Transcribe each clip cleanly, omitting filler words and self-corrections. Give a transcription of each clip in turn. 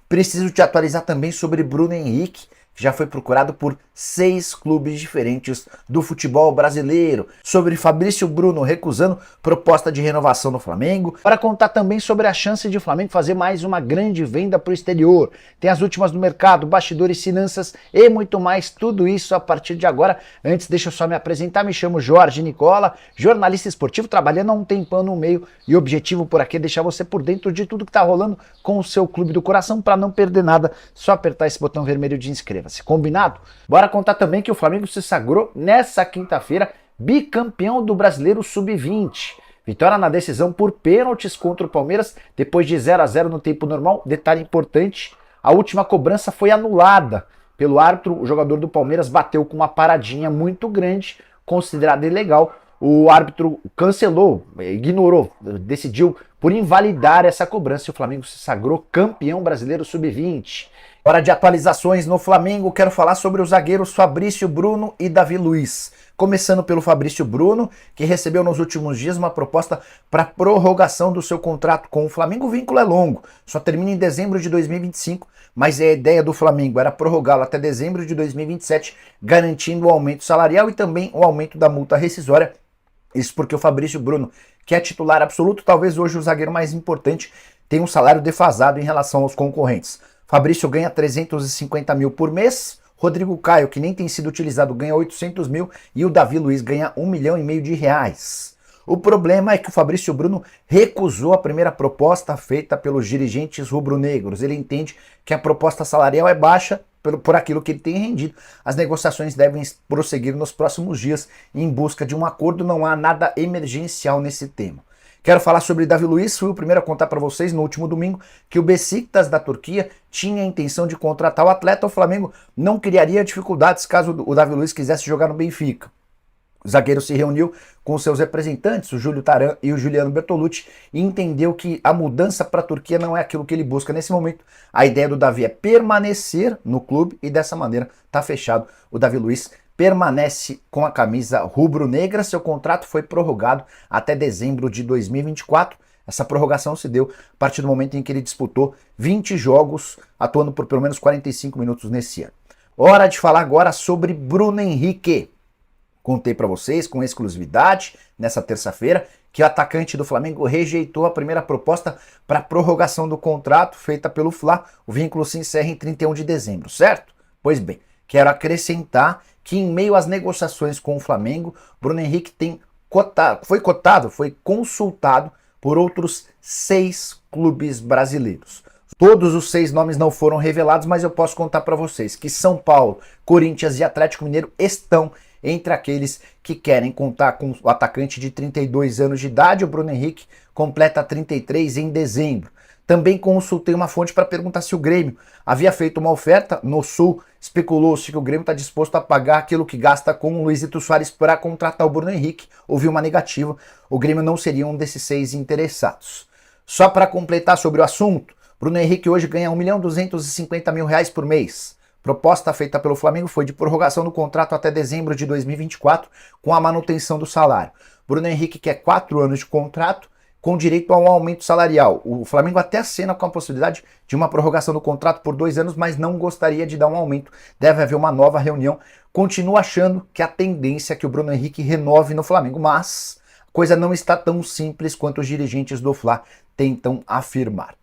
Preciso te atualizar também sobre Bruno Henrique, que já foi procurado por 6 clubes diferentes do futebol brasileiro. Sobre Fabrício Bruno recusando proposta de renovação no Flamengo. Para contar também sobre a chance de o Flamengo fazer mais uma grande venda para o exterior. Tem as últimas no mercado, bastidores, finanças e muito mais. Tudo isso a partir de agora. Antes, deixa eu só me apresentar. Me chamo Jorge Nicola, jornalista esportivo, trabalhando há um tempão no meio. E o objetivo por aqui é deixar você por dentro de tudo que está rolando com o seu clube do coração. Para não perder nada, só apertar esse botão vermelho de inscreva-se. Combinado? Bora contar também que o Flamengo se sagrou nessa quinta-feira bicampeão do Brasileiro Sub-20. Vitória na decisão por pênaltis contra o Palmeiras depois de 0-0 no tempo normal. Detalhe importante, a última cobrança foi anulada pelo árbitro. O jogador do Palmeiras bateu com uma paradinha muito grande, considerada ilegal. O árbitro cancelou, ignorou, decidiu por invalidar essa cobrança e o Flamengo se sagrou campeão brasileiro sub-20. Hora de atualizações no Flamengo, quero falar sobre os zagueiros Fabrício Bruno e Davi Luiz. Começando pelo Fabrício Bruno, que recebeu nos últimos dias uma proposta para prorrogação do seu contrato com o Flamengo. O vínculo é longo, só termina em dezembro de 2025, mas a ideia do Flamengo era prorrogá-lo até dezembro de 2027, garantindo o aumento salarial e também o aumento da multa rescisória. Isso porque o Fabrício Bruno, que é titular absoluto, talvez hoje o zagueiro mais importante, tem um salário defasado em relação aos concorrentes. Fabrício ganha 350 mil por mês, Rodrigo Caio, que nem tem sido utilizado, ganha 800 mil e o Davi Luiz ganha 1,5 milhão de reais. O problema é que o Fabrício Bruno recusou a primeira proposta feita pelos dirigentes rubro-negros. Ele entende que a proposta salarial é baixa por aquilo que ele tem rendido. As negociações devem prosseguir nos próximos dias em busca de um acordo, não há nada emergencial nesse tema. Quero falar sobre Davi Luiz, fui o primeiro a contar para vocês no último domingo que o Beşiktaş da Turquia tinha a intenção de contratar o atleta. O Flamengo não criaria dificuldades caso o Davi Luiz quisesse jogar no Benfica. O zagueiro se reuniu com seus representantes, o Júlio Taran e o Juliano Bertolucci, e entendeu que a mudança para a Turquia não é aquilo que ele busca nesse momento. A ideia do Davi é permanecer no clube e dessa maneira está fechado. O Davi Luiz permanece com a camisa rubro-negra, seu contrato foi prorrogado até dezembro de 2024. Essa prorrogação se deu a partir do momento em que ele disputou 20 jogos, atuando por pelo menos 45 minutos nesse ano. Hora de falar agora sobre Bruno Henrique. Contei para vocês com exclusividade nessa terça-feira que o atacante do Flamengo rejeitou a primeira proposta para prorrogação do contrato feita pelo Fla. O vínculo se encerra em 31 de dezembro, certo? Pois bem, quero acrescentar que em meio às negociações com o Flamengo, Bruno Henrique foi consultado por outros 6 clubes brasileiros. Todos os 6 nomes não foram revelados, mas eu posso contar para vocês que São Paulo, Corinthians e Atlético Mineiro estão entre aqueles que querem contar com o atacante de 32 anos de idade. O Bruno Henrique completa 33 em dezembro. Também consultei uma fonte para perguntar se o Grêmio havia feito uma oferta. No Sul, especulou-se que o Grêmio está disposto a pagar aquilo que gasta com o Luizito Soares para contratar o Bruno Henrique. Houve uma negativa, o Grêmio não seria um desses 6 interessados. Só para completar sobre o assunto, Bruno Henrique hoje ganha 1.250.000 reais por mês. Proposta feita pelo Flamengo foi de prorrogação do contrato até dezembro de 2024, com a manutenção do salário. Bruno Henrique quer 4 anos de contrato, com direito a um aumento salarial. O Flamengo até acena com a possibilidade de uma prorrogação do contrato por 2 anos, mas não gostaria de dar um aumento. Deve haver uma nova reunião. Continuo achando que a tendência é que o Bruno Henrique renove no Flamengo, mas a coisa não está tão simples quanto os dirigentes do Fla tentam afirmar.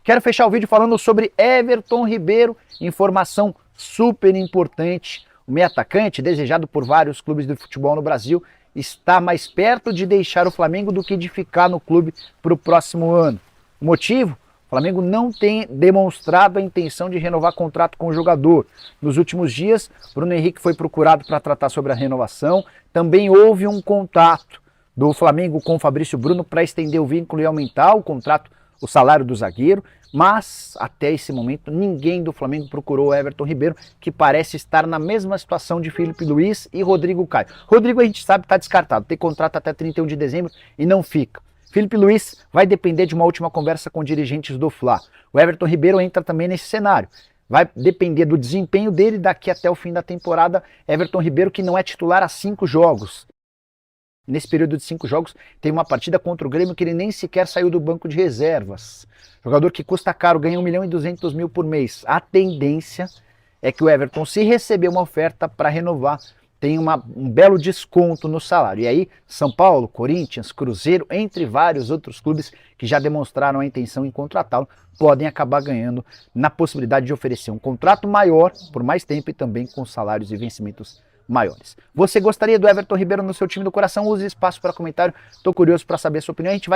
Quero fechar o vídeo falando sobre Everton Ribeiro, informação super importante. O meio atacante, desejado por vários clubes de futebol no Brasil, está mais perto de deixar o Flamengo do que de ficar no clube para o próximo ano. O motivo? O Flamengo não tem demonstrado a intenção de renovar contrato com o jogador. Nos últimos dias, Bruno Henrique foi procurado para tratar sobre a renovação. Também houve um contato do Flamengo com o Fabrício Bruno para estender o vínculo e aumentar o contrato, o salário do zagueiro, mas até esse momento ninguém do Flamengo procurou o Everton Ribeiro, que parece estar na mesma situação de Filipe Luiz e Rodrigo Caio. Rodrigo, a gente sabe, está descartado, tem contrato até 31 de dezembro e não fica. Filipe Luiz vai depender de uma última conversa com dirigentes do Fla. O Everton Ribeiro entra também nesse cenário. Vai depender do desempenho dele daqui até o fim da temporada. Everton Ribeiro, que não é titular há 5 jogos. Nesse período de 5 jogos, tem uma partida contra o Grêmio que ele nem sequer saiu do banco de reservas. Jogador que custa caro, ganha 1.200.000 por mês. A tendência é que o Everton, se receber uma oferta para renovar, tem um belo desconto no salário. E aí, São Paulo, Corinthians, Cruzeiro, entre vários outros clubes que já demonstraram a intenção em contratá-lo, podem acabar ganhando na possibilidade de oferecer um contrato maior, por mais tempo e também com salários e vencimentos maiores. Você gostaria do Everton Ribeiro no seu time do coração? Use espaço para comentário. Estou curioso para saber a sua opinião. A gente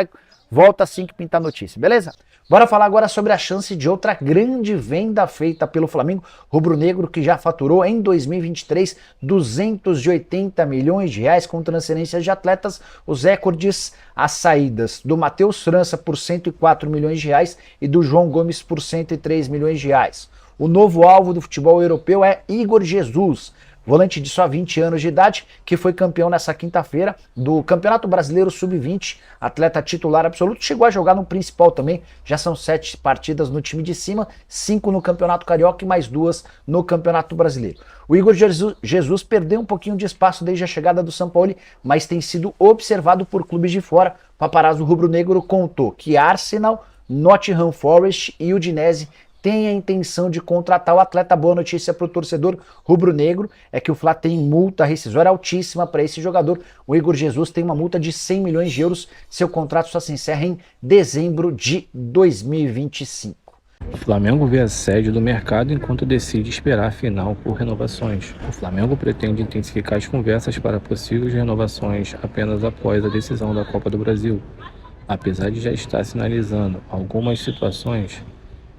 volta assim que pintar notícia, beleza? Bora falar agora sobre a chance de outra grande venda feita pelo Flamengo rubro-negro, que já faturou em 2023 280 milhões de reais com transferências de atletas. Os recordes, as saídas do Matheus França por 104 milhões de reais e do João Gomes por 103 milhões de reais. O novo alvo do futebol europeu é Igor Jesus, volante de só 20 anos de idade, que foi campeão nessa quinta-feira do Campeonato Brasileiro Sub-20, atleta titular absoluto, chegou a jogar no principal também, já são 7 partidas no time de cima, 5 no Campeonato Carioca e mais 2 no Campeonato Brasileiro. O Igor Jesus perdeu um pouquinho de espaço desde a chegada do Sampaoli, mas tem sido observado por clubes de fora. O paparazzo rubro-negro contou que Arsenal, Nottingham Forest e Udinese tem a intenção de contratar o atleta. Boa notícia para o torcedor rubro-negro é que o Fla tem multa rescisória altíssima para esse jogador. O Igor Jesus tem uma multa de 100 milhões de euros. Seu contrato só se encerra em dezembro de 2025. O Flamengo vê assédio do mercado enquanto decide esperar a final por renovações. O Flamengo pretende intensificar as conversas para possíveis renovações apenas após a decisão da Copa do Brasil, apesar de já estar sinalizando algumas situações.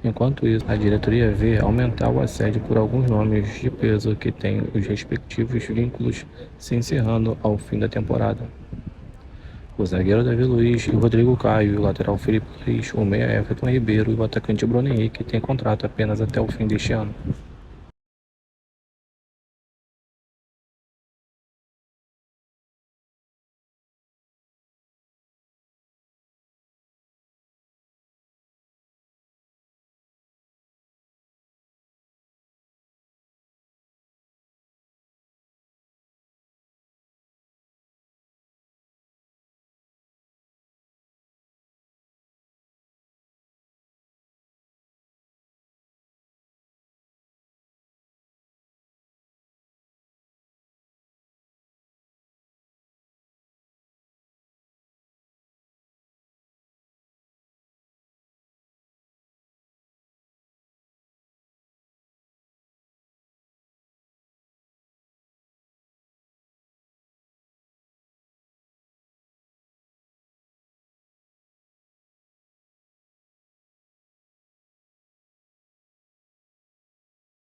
Enquanto isso, a diretoria vê aumentar o assédio por alguns nomes de peso que têm os respectivos vínculos se encerrando ao fim da temporada. O zagueiro Davi Luiz e o Rodrigo Caio, o lateral Felipe Luiz, o meia Everton Ribeiro e o atacante Bruno Henrique têm contrato apenas até o fim deste ano.